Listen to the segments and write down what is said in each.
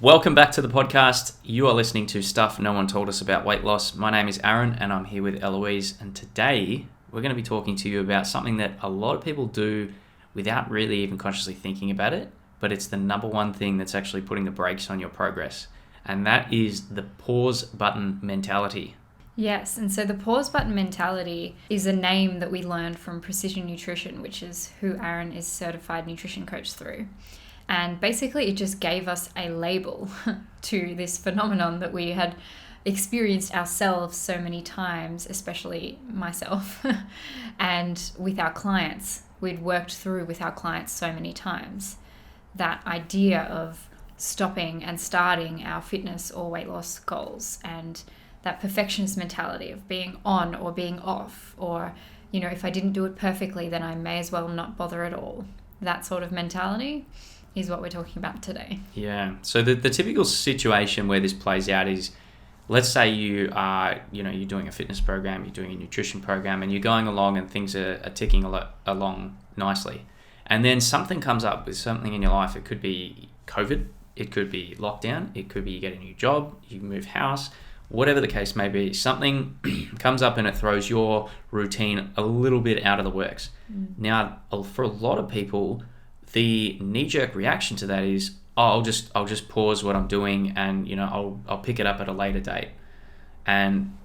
Welcome back to the podcast. You are listening to Stuff No One Told Us About Weight Loss. My name is Aaron and I'm here with Eloise. And today we're going to be talking to you about something that a lot of people do without really even consciously thinking about it. But it's the number one thing that's actually putting the brakes on your progress. And that is the pause button mentality. Yes, and so the pause button mentality is a name that we learned from Precision Nutrition, which is who Aaron is certified nutrition coach through. And basically it just gave us a label to this phenomenon that we had experienced ourselves so many times, especially myself, and with our clients. We'd worked through with our clients so many times. That idea of stopping and starting our fitness or weight loss goals, and that perfectionist mentality of being on or being off, or, you know, if I didn't do it perfectly, then I may as well not bother at all. That sort of mentality is what we're talking about today. Yeah. So the typical situation where this plays out is, let's say you are, you're doing a fitness program, you're doing a nutrition program, and you're going along and things are ticking along nicely. And then something comes up with something in your life. It could be COVID, it could be lockdown, it could be you get a new job, you move house, whatever the case may be. Something comes up and it throws your routine a little bit out of the works. Now, for a lot of people, the knee-jerk reaction to that is, I'll just pause what I'm doing and I'll pick it up at a later date. And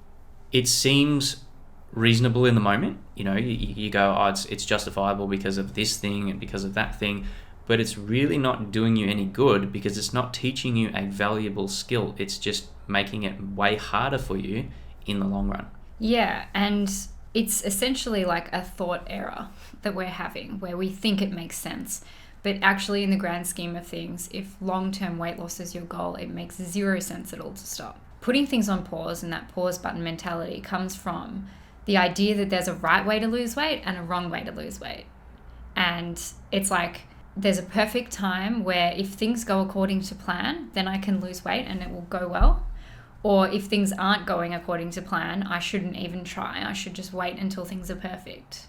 it seems reasonable in the moment. You go, oh, it's justifiable because of this thing and because of that thing, but it's really not doing you any good because it's not teaching you a valuable skill. It's just making it way harder for you in the long run. Yeah, and it's essentially like a thought error that we're having where we think it makes sense. But actually, in the grand scheme of things, if long-term weight loss is your goal, it makes zero sense at all to stop. Putting things on pause and that pause button mentality comes from the idea that there's a right way to lose weight and a wrong way to lose weight. And it's like there's a perfect time where if things go according to plan, then I can lose weight and it will go well. Or if things aren't going according to plan, I shouldn't even try. I should just wait until things are perfect.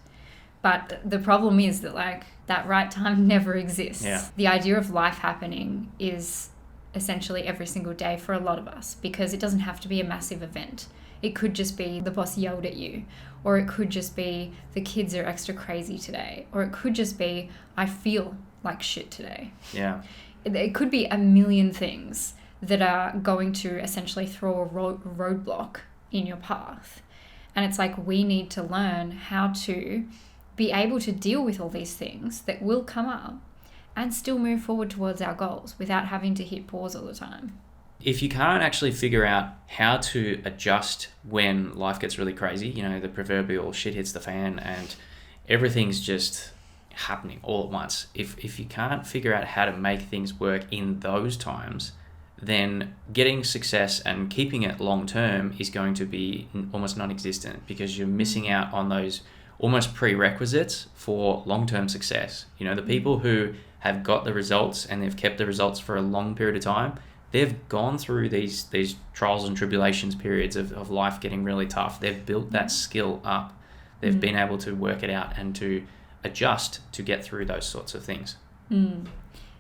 But the problem is that that right time never exists. Yeah. The idea of life happening is essentially every single day for a lot of us, because it doesn't have to be a massive event. It could just be the boss yelled at you, or it could just be the kids are extra crazy today, or it could just be I feel like shit today. Yeah. It could be a million things that are going to essentially throw a roadblock in your path. And it's like we need to learn how to be able to deal with all these things that will come up and still move forward towards our goals without having to hit pause all the time. If you can't actually figure out how to adjust when life gets really crazy, the proverbial shit hits the fan and everything's just happening all at once. If you can't figure out how to make things work in those times, then getting success and keeping it long term is going to be almost non-existent, because you're missing out on those almost prerequisites for long-term success. The people who have got the results and they've kept the results for a long period of time, they've gone through these trials and tribulations periods of life getting really tough. They've built that skill up. They've been able to work it out and to adjust to get through those sorts of things.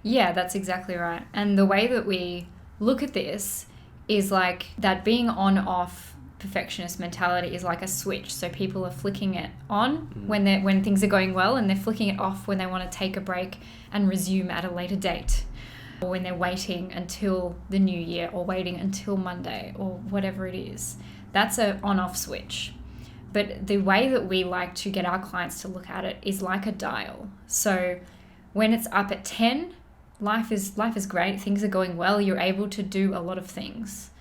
Yeah, that's exactly right. And the way that we look at this is like that being on-off perfectionist mentality is like a switch. So people are flicking it on when things are going well, and they're flicking it off when they want to take a break and resume at a later date, or when they're waiting until the new year, or waiting until Monday, or whatever it is. That's a on-off switch. But the way that we like to get our clients to look at it is like a dial. So when it's up at 10, life is great, things are going well, you're able to do a lot of things.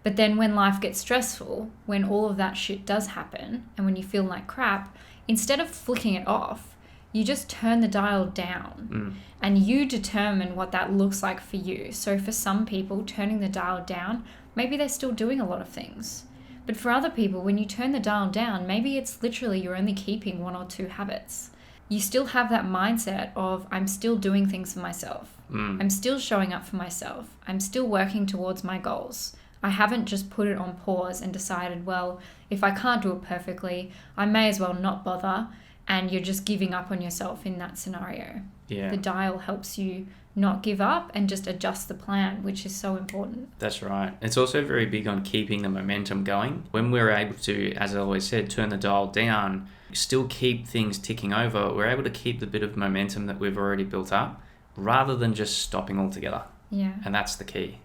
But then when life gets stressful, when all of that shit does happen, and when you feel like crap, instead of flicking it off, you just turn the dial down and you determine what that looks like for you. So for some people, turning the dial down, maybe they're still doing a lot of things. But for other people, when you turn the dial down, maybe it's literally you're only keeping 1 or 2 habits. You still have that mindset of, I'm still doing things for myself. I'm still showing up for myself. I'm still working towards my goals. I haven't just put it on pause and decided, well, if I can't do it perfectly, I may as well not bother and you're just giving up on yourself in that scenario. Yeah. The dial helps you not give up and just adjust the plan, which is so important. That's right. It's also very big on keeping the momentum going. When we're able to, as I always said, turn the dial down, still keep things ticking over, we're able to keep the bit of momentum that we've already built up rather than just stopping altogether. Yeah. And that's the key.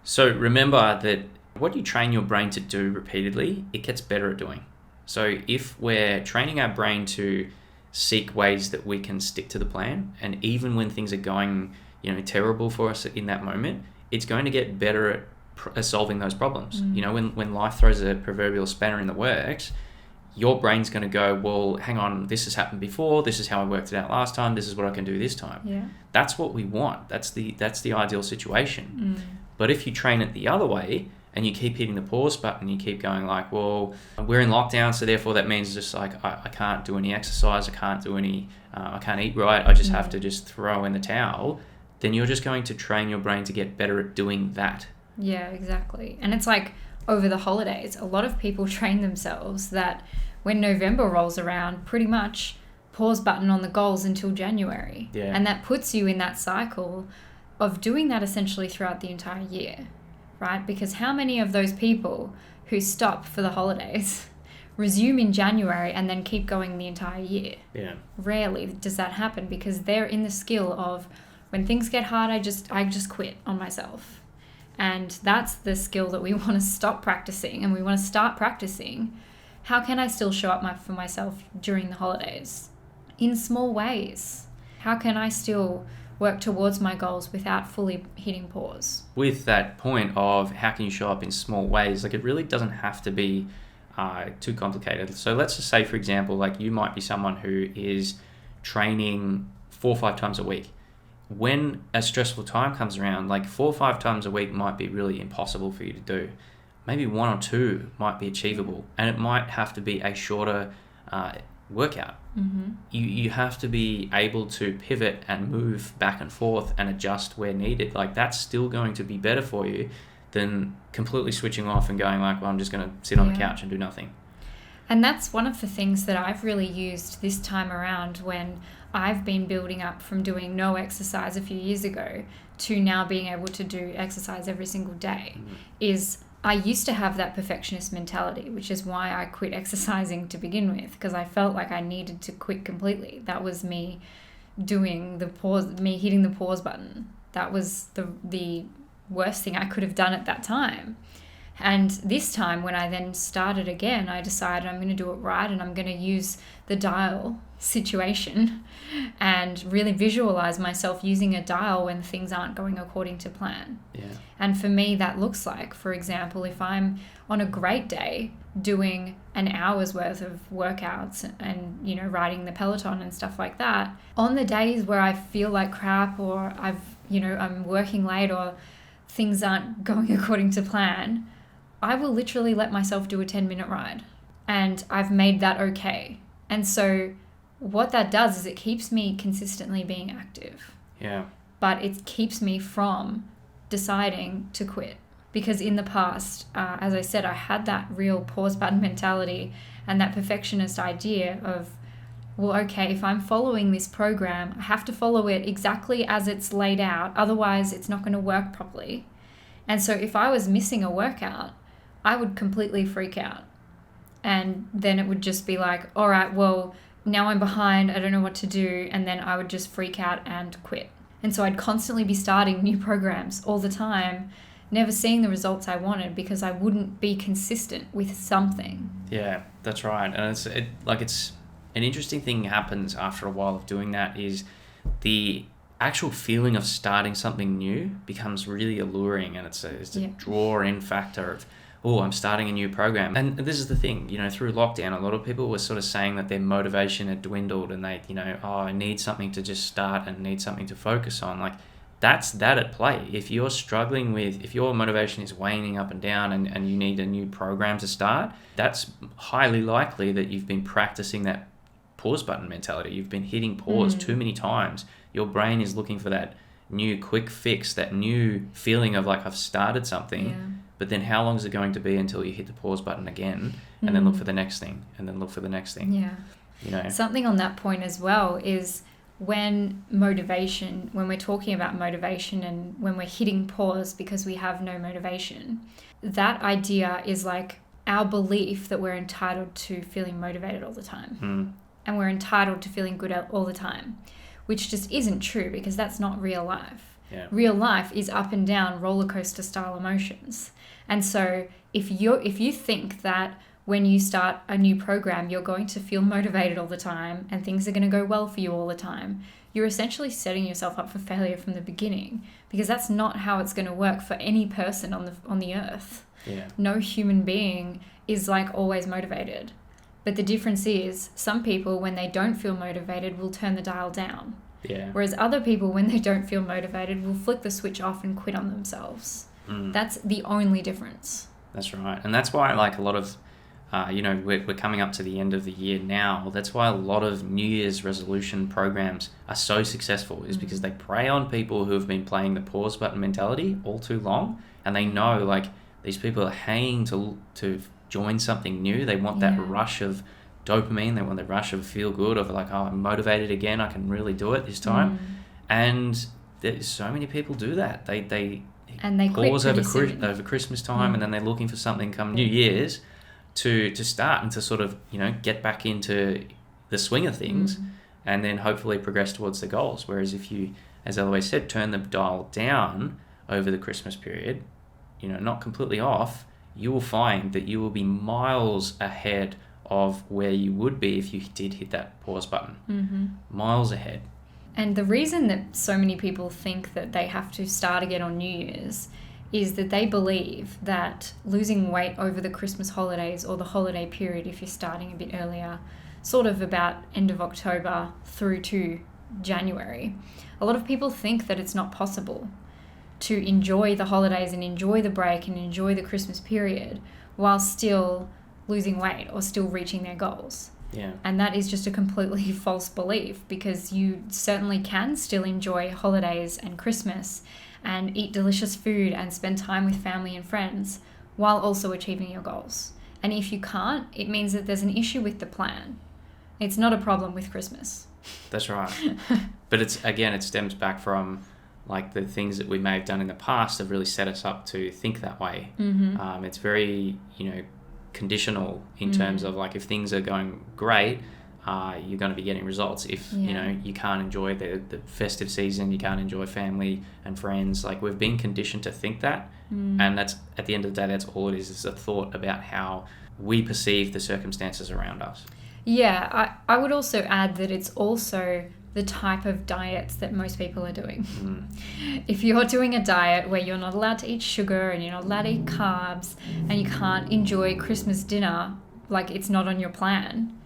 So remember that what you train your brain to do repeatedly, it gets better at doing. So if we're training our brain to seek ways that we can stick to the plan, and even when things are going, terrible for us in that moment, it's going to get better at solving those problems. When life throws a proverbial spanner in the works, your brain's going to go, well, hang on, this has happened before, this is how I worked it out last time, this is what I can do this time. Yeah. That's what we want. That's the ideal situation. But if you train it the other way, and you keep hitting the pause button, you keep going like, well, we're in lockdown, so therefore that means just like I can't do any exercise, I can't eat right, I just have to just throw in the towel, then you're just going to train your brain to get better at doing that. Yeah, exactly. And it's like over the holidays, a lot of people train themselves that when November rolls around, pretty much pause button on the goals until January. Yeah. And that puts you in that cycle of doing that essentially throughout the entire year. Right? Because how many of those people who stop for the holidays resume in January and then keep going the entire year? Yeah. Rarely does that happen because they're in the skill of when things get hard, I just quit on myself. And that's the skill that we want to stop practicing, and we want to start practicing. How can I still show up for myself during the holidays? In small ways. How can I still work towards my goals without fully hitting pause? With that point of how can you show up in small ways, like it really doesn't have to be too complicated. So let's just say, for example, like you might be someone who is training 4 or 5 times a week. When a stressful time comes around, like 4 or 5 times a week might be really impossible for you to do. Maybe 1 or 2 might be achievable, and it might have to be a shorter workout. You have to be able to pivot and move back and forth and adjust where needed. Like that's still going to be better for you than completely switching off and going like, well, I'm just going to sit on the couch and do nothing. And that's one of the things that I've really used this time around when I've been building up from doing no exercise a few years ago to now being able to do exercise every single day is I used to have that perfectionist mentality, which is why I quit exercising to begin with, because I felt like I needed to quit completely. That was me doing the pause, me hitting the pause button. That was the worst thing I could have done at that time. And this time when I then started again, I decided I'm going to do it right, and I'm going to use the dial situation and really visualize myself using a dial when things aren't going according to plan. Yeah. And for me, that looks like, for example, if I'm on a great day doing an hour's worth of workouts and, riding the Peloton and stuff like that, on the days where I feel like crap or I'm working late or things aren't going according to plan, I will literally let myself do a 10-minute ride, and I've made that okay. And so what that does is it keeps me consistently being active. Yeah. But it keeps me from deciding to quit. Because in the past, as I said, I had that real pause button mentality and that perfectionist idea of, well, okay, if I'm following this program, I have to follow it exactly as it's laid out. Otherwise, it's not going to work properly. And so if I was missing a workout, I would completely freak out. And then it would just be like, all right, well, now I'm behind, I don't know what to do. And then I would just freak out and quit. And so I'd constantly be starting new programs all the time, never seeing the results I wanted because I wouldn't be consistent with something. Yeah, that's right. And it's an interesting thing happens after a while of doing that is the actual feeling of starting something new becomes really alluring, and it's a draw-in factor of, oh, I'm starting a new program. And this is the thing, through lockdown, a lot of people were sort of saying that their motivation had dwindled and they, I need something to just start and need something to focus on. Like, that's that at play. If you're struggling with, if your motivation is waning up and down and you need a new program to start, that's highly likely that you've been practicing that pause button mentality. You've been hitting pause too many times. Your brain is looking for that new quick fix, that new feeling of like, I've started something. Yeah. But then how long is it going to be until you hit the pause button again and then look for the next thing and then look for the next thing? Yeah. you know. Something on that point as well is when we're talking about motivation and when we're hitting pause because we have no motivation, that idea is like our belief that we're entitled to feeling motivated all the time. And we're entitled to feeling good all the time, which just isn't true because that's not real life. Yeah. Real life is up and down roller coaster style emotions. And so if you think that when you start a new program, you're going to feel motivated all the time and things are going to go well for you all the time, you're essentially setting yourself up for failure from the beginning, because that's not how it's going to work for any person on the earth. Yeah. No human being is like always motivated. But the difference is some people, when they don't feel motivated, will turn the dial down. Yeah. Whereas other people, when they don't feel motivated, will flick the switch off and quit on themselves. That's the only difference. That's right. And that's why like a lot of, we're coming up to the end of the year now. That's why a lot of New Year's resolution programs are so successful, is because they prey on people who have been playing the pause button mentality all too long. And they know like these people are hanging to join something new. They want that rush of dopamine. They want the rush of feel good, of like, oh, I'm motivated again. I can really do it this time. And there's so many people do that. They pause over Christmas time, and then they're looking for something come New Year's to start and to sort of, get back into the swing of things and then hopefully progress towards the goals. Whereas if you, as Eloise said, turn the dial down over the Christmas period, not completely off, you will find that you will be miles ahead of where you would be if you did hit that pause button. Miles ahead. And the reason that so many people think that they have to start again on New Year's is that they believe that losing weight over the Christmas holidays or the holiday period, if you're starting a bit earlier, sort of about end of October through to January, a lot of people think that it's not possible to enjoy the holidays and enjoy the break and enjoy the Christmas period while still losing weight or still reaching their goals. Yeah. And that is just a completely false belief, because you certainly can still enjoy holidays and Christmas and eat delicious food and spend time with family and friends while also achieving your goals. And if you can't, it means that there's an issue with the plan. It's not a problem with Christmas. That's right. But it stems back from like the things that we may have done in the past have really set us up to think that way. It's very, conditional in terms of like, if things are going great, you're going to be getting results. If you can't enjoy the festive season, you can't enjoy family and friends, like we've been conditioned to think that, and that's, at the end of the day, that's all it is a thought about how we perceive the circumstances around us. I would also add that it's also the type of diets that most people are doing. If you're doing a diet where you're not allowed to eat sugar and you're not allowed to eat carbs and you can't enjoy Christmas dinner, like it's not on your plan,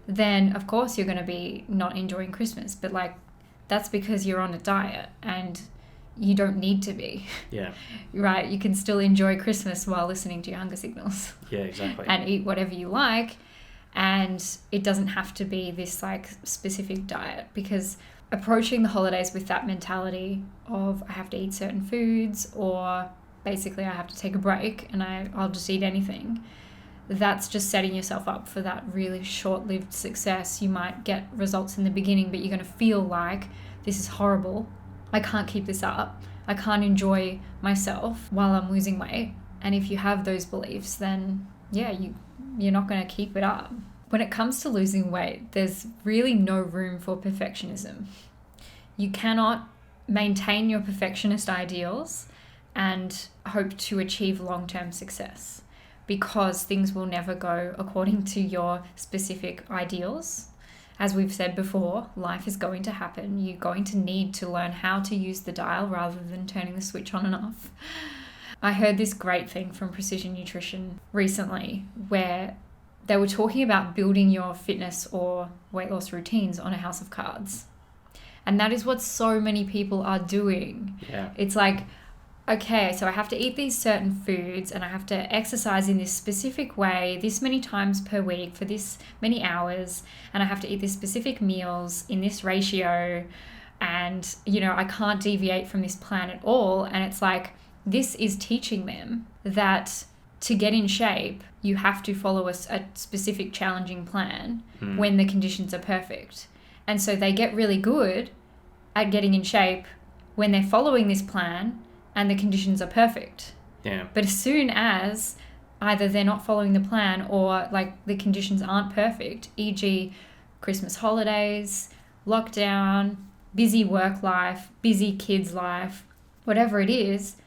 then of course you're going to be not enjoying Christmas. But like, that's because you're on a diet and you don't need to be. Yeah. Right? You can still enjoy Christmas while listening to your hunger signals. Yeah, exactly. And eat whatever you like. And it doesn't have to be this like specific diet, because approaching the holidays with that mentality of I have to eat certain foods, or basically I have to take a break and I'll just eat anything, that's just setting yourself up for that really short-lived success. You might get results in the beginning, but you're going to feel like this is horrible. I can't keep this up. I can't enjoy myself while I'm losing weight. And if you have those beliefs, then you're not going to keep it up. When it comes to losing weight, there's really no room for perfectionism. You cannot maintain your perfectionist ideals and hope to achieve long-term success, because things will never go according to your specific ideals. As we've said before, life is going to happen. You're going to need to learn how to use the dial rather than turning the switch on and off. I heard this great thing from Precision Nutrition recently where they were talking about building your fitness or weight loss routines on a house of cards. And that is what so many people are doing. Yeah. It's like, okay, so I have to eat these certain foods and I have to exercise in this specific way, this many times per week for this many hours, and I have to eat these specific meals in this ratio, and, I can't deviate from this plan at all. And it's like, this is teaching them that to get in shape, you have to follow a specific challenging plan when the conditions are perfect. And so they get really good at getting in shape when they're following this plan and the conditions are perfect. Yeah. But as soon as either they're not following the plan or like the conditions aren't perfect, e.g. Christmas holidays, lockdown, busy work life, busy kids life, whatever it is,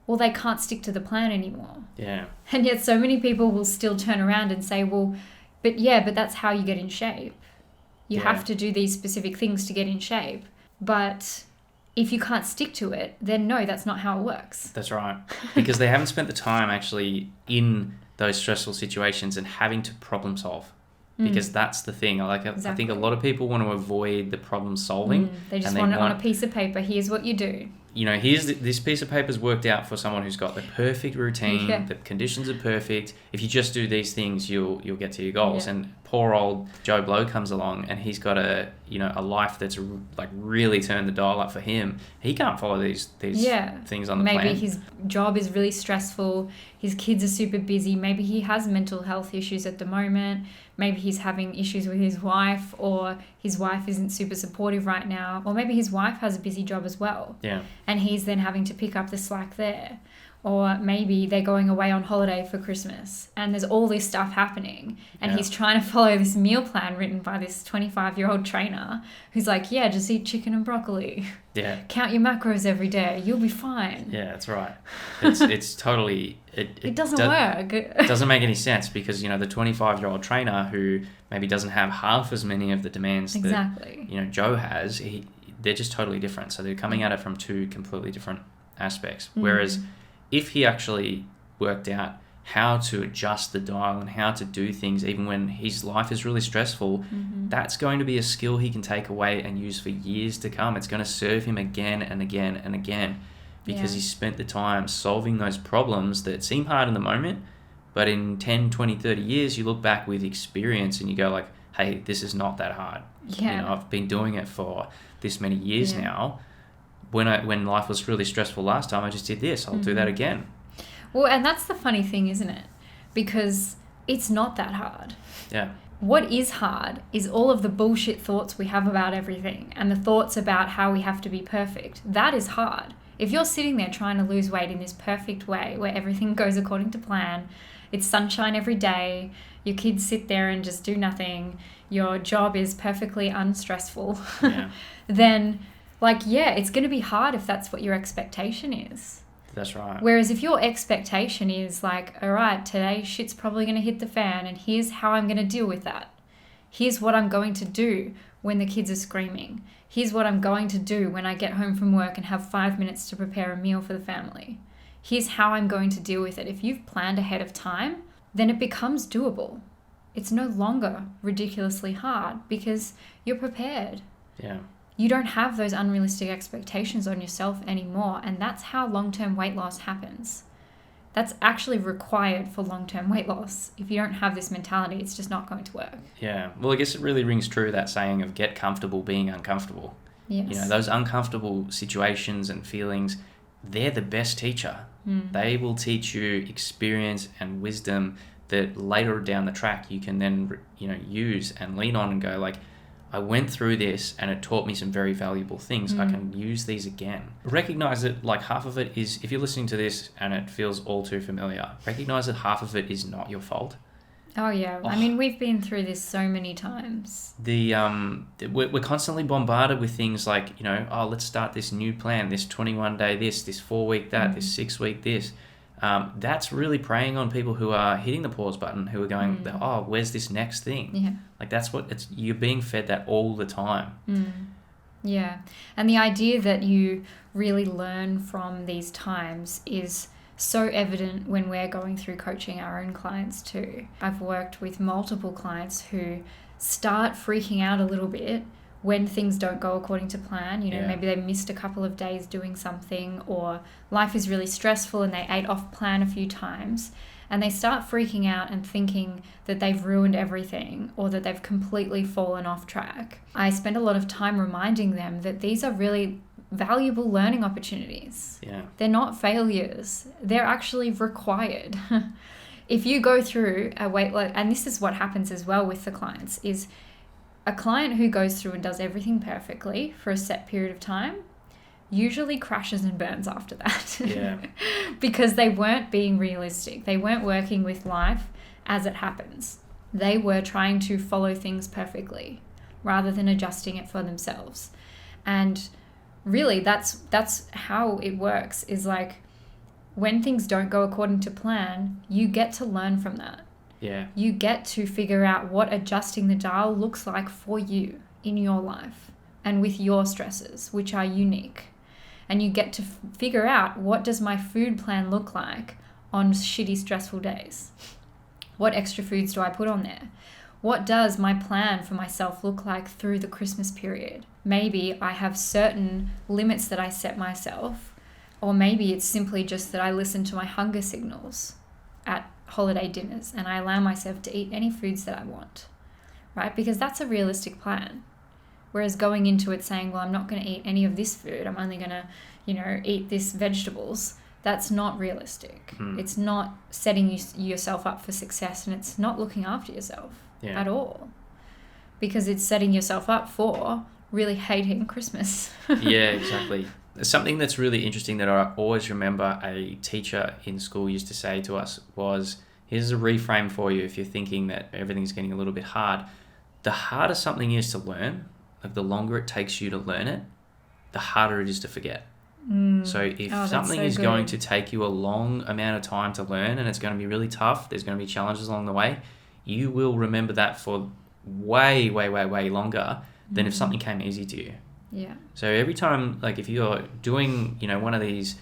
well, they can't stick to the plan anymore. Yeah. And yet so many people will still turn around and say, well, but that's how you get in shape. You have to do these specific things to get in shape. But if you can't stick to it, then no, that's not how it works. That's right. Because they haven't spent the time actually in those stressful situations and having to problem solve. Because that's the thing. I think a lot of people want to avoid the problem solving. They just want it on a piece of paper. Here's what you do. Here's this piece of paper's worked out for someone who's got the perfect routine. The conditions are perfect. If you just do these things, you'll get to your goals. And poor old Joe Blow comes along, and he's got a life that's like really turned the dial up for him. He can't follow these things on the plan. Maybe his job is really stressful. His kids are super busy. Maybe he has mental health issues at the moment. Maybe he's having issues with his wife, or his wife isn't super supportive right now. Or maybe his wife has a busy job as well. Yeah. And he's then having to pick up the slack there. Or maybe they're going away on holiday for Christmas and there's all this stuff happening and he's trying to follow this meal plan written by this 25-year-old trainer who's like, just eat chicken and broccoli. Yeah. Count your macros every day. You'll be fine. Yeah, that's right. It's totally... It doesn't work. It doesn't make any sense because, the 25-year-old trainer who maybe doesn't have half as many of the demands that, Joe has, they're just totally different. So they're coming at it from two completely different aspects. Whereas if he actually worked out how to adjust the dial and how to do things even when his life is really stressful, that's going to be a skill he can take away and use for years to come. It's going to serve him again and again and again because he spent the time solving those problems that seem hard in the moment, but in 10, 20, 30 years, you look back with experience and you go like, hey, this is not that hard. I've been doing it for this many years now. When life was really stressful last time, I just did this. I'll do that again. Well, and that's the funny thing, isn't it? Because it's not that hard. Yeah. What is hard is all of the bullshit thoughts we have about everything and the thoughts about how we have to be perfect. That is hard. If you're sitting there trying to lose weight in this perfect way where everything goes according to plan, it's sunshine every day, your kids sit there and just do nothing, your job is perfectly unstressful, then... it's going to be hard if that's what your expectation is. That's right. Whereas if your expectation is like, all right, today shit's probably going to hit the fan and here's how I'm going to deal with that. Here's what I'm going to do when the kids are screaming. Here's what I'm going to do when I get home from work and have 5 minutes to prepare a meal for the family. Here's how I'm going to deal with it. If you've planned ahead of time, then it becomes doable. It's no longer ridiculously hard because you're prepared. Yeah. You don't have those unrealistic expectations on yourself anymore, and that's how long-term weight loss happens. That's actually required for long-term weight loss. If you don't have this mentality, it's just not going to work. Yeah. Well, I guess it really rings true, that saying of get comfortable being uncomfortable. Yes. Those uncomfortable situations and feelings, they're the best teacher. They will teach you experience and wisdom that later down the track you can then, use and lean on and go like, I went through this and it taught me some very valuable things. I can use these again. Recognize that half of it is, if you're listening to this and it feels all too familiar, recognize that half of it is not your fault. Oh yeah. I mean, we've been through this so many times. We're constantly bombarded with things like, let's start this new plan, this 21-day this 4-week that, this 6-week this. That's really preying on people who are hitting the pause button, who are going, where's this next thing? Yeah. That's what you're being fed that all the time. Yeah. And the idea that you really learn from these times is so evident when we're going through coaching our own clients too. I've worked with multiple clients who start freaking out a little bit when things don't go according to plan. Maybe they missed a couple of days doing something, or life is really stressful and they ate off plan a few times, and they start freaking out and thinking that they've ruined everything or that they've completely fallen off track. I spend a lot of time reminding them that these are really valuable learning opportunities. Yeah. They're not failures. They're actually required. if you go through a weight loss, and this is what happens as well with the clients, is a client who goes through and does everything perfectly for a set period of time usually crashes and burns after that. Yeah. Because they weren't being realistic. They weren't working with life as it happens. They were trying to follow things perfectly rather than adjusting it for themselves. And really that's how it works, is like when things don't go according to plan, you get to learn from that. Yeah. You get to figure out what adjusting the dial looks like for you in your life and with your stresses, which are unique. And you get to figure out, what does my food plan look like on shitty, stressful days? What extra foods do I put on there? What does my plan for myself look like through the Christmas period? Maybe I have certain limits that I set myself, or maybe it's simply just that I listen to my hunger signals at holiday dinners and I allow myself to eat any foods that I want, right? Because that's a realistic plan. Whereas going into it saying, well, I'm not going to eat any of this food, I'm only going to, eat this vegetables, that's not realistic. It's not setting yourself up for success, and it's not looking after yourself at all. Because it's setting yourself up for really hating Christmas. Yeah, exactly. Something that's really interesting that I always remember a teacher in school used to say to us was, here's a reframe for you if you're thinking that everything's getting a little bit hard. The harder something is to learn, like the longer it takes you to learn it, the harder it is to forget. So if something is going to take you a long amount of time to learn and it's going to be really tough, there's going to be challenges along the way, you will remember that for way, way, way, way longer than if something came easy to you. Yeah. So every time, like if you're doing, one of these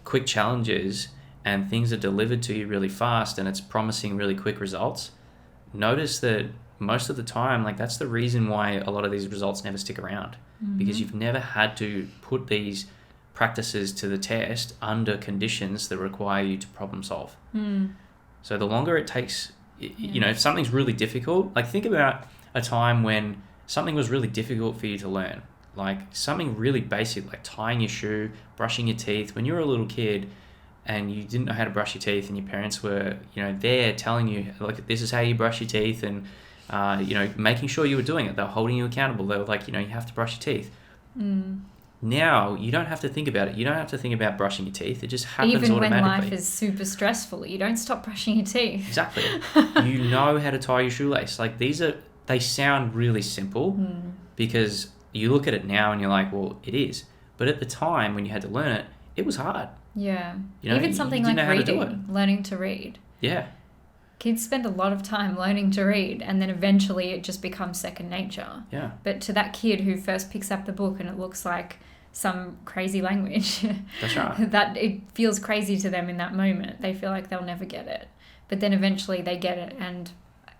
quick challenges and things are delivered to you really fast and it's promising really quick results, notice that most of the time, like that's the reason why a lot of these results never stick around, because you've never had to put these practices to the test under conditions that require you to problem solve. So the longer it takes, if something's really difficult, like think about a time when something was really difficult for you to learn, like something really basic, like tying your shoe, brushing your teeth. When you were a little kid and you didn't know how to brush your teeth and your parents were, there telling you, like, this is how you brush your teeth, and, making sure you were doing it. They were holding you accountable. They were like, you have to brush your teeth. Now you don't have to think about it. You don't have to think about brushing your teeth. It just happens automatically. Even when life is super stressful, you don't stop brushing your teeth. Exactly. You know how to tie your shoelace. Like they sound really simple because you look at it now and you're like, well, it is. But at the time when you had to learn it, it was hard. Yeah. Even something like reading, learning to read. Yeah. Kids spend a lot of time learning to read, and then eventually it just becomes second nature. Yeah. But to that kid who first picks up the book and it looks like some crazy language, that's right. that it feels crazy to them in that moment. They feel like they'll never get it. But then eventually they get it, and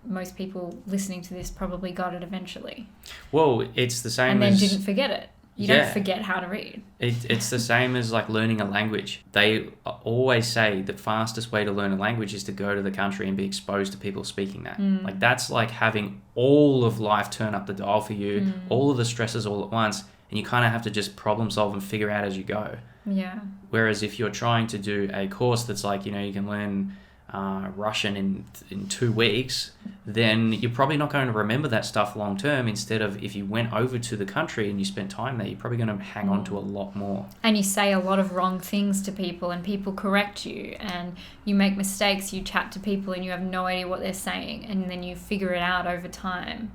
most people listening to this probably got it eventually. Well, it's the same and then didn't forget it. You Yeah. don't forget how to read. It's the same as like learning a language. They always say the fastest way to learn a language is to go to the country and be exposed to people speaking that. Like that's like having all of life turn up the dial for you, all of the stresses all at once, and you kind of have to just problem solve and figure out as you go. Yeah. Whereas if you're trying to do a course that's like, you can learn Russian in 2 weeks, then you're probably not going to remember that stuff long term. Instead of if you went over to the country and you spent time there, you're probably going to hang on to a lot more. And you say a lot of wrong things to people, and people correct you, and you make mistakes. You chat to people and you have no idea what they're saying, and then you figure it out over time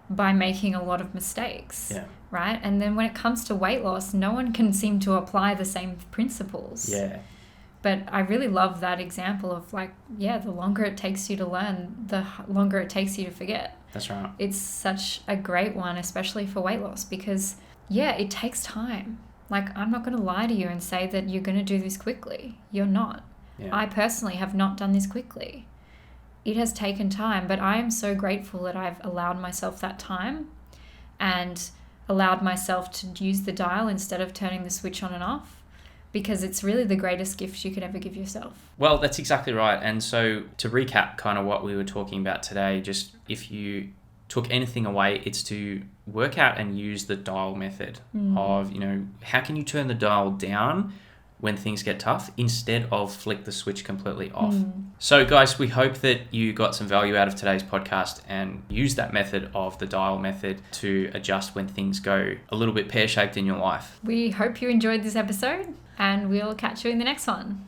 by making a lot of mistakes. Yeah. Right? And then when it comes to weight loss, no one can seem to apply the same principles. Yeah. But I really love that example of like, the longer it takes you to learn, the longer it takes you to forget. That's right. It's such a great one, especially for weight loss, because, it takes time. Like, I'm not going to lie to you and say that you're going to do this quickly. You're not. Yeah. I personally have not done this quickly. It has taken time, but I am so grateful that I've allowed myself that time and allowed myself to use the dial instead of turning the switch on and off. Because it's really the greatest gift you could ever give yourself. Well, that's exactly right. And so to recap kind of what we were talking about today, just if you took anything away, it's to work out and use the dial method of, how can you turn the dial down when things get tough instead of flick the switch completely off. So guys, we hope that you got some value out of today's podcast and use that method of the dial method to adjust when things go a little bit pear-shaped in your life. We hope you enjoyed this episode, and we'll catch you in the next one.